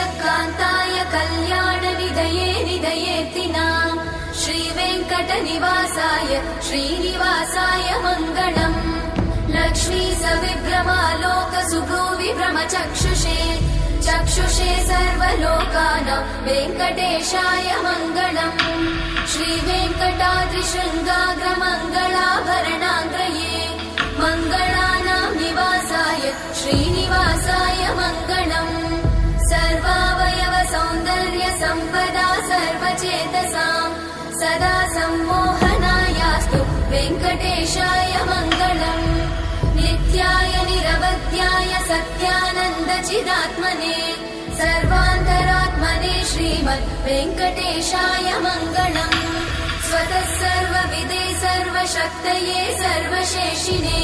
श्रीयकान्ताय कल्याणनिधये निधयेऽर्तिनाम् श्रीवेङ्कटनिवासाय श्रीनिवासाय मङ्गलम् लक्ष्मी सविभ्रमालोकसुभ्रूविभ्रमचक्षुषे चक्षुषे सर्वलोकानां वेङ्कटेशाय मङ्गलम् श्रीवेङ्कटाद्रिशृङ्गाग्रमङ्गलाभरणाङ्ग्रये मङ्गलानां निवासाय श्रीनिवासाय मङ्गलम् सर्वावयव सौन्दर्य सम्पदा सर्वचेतसां सदा सम्मोहनायास्तु वेङ्कटेशाय मङ्गलम् नित्याय निरवध्याय सत्यानन्दचिदात्मने सर्वान्तरात्मने श्रीमद् वेङ्कटेशाय मङ्गलम् स्वतः सर्वविदे सर्वशक्तये सर्वशेषिणे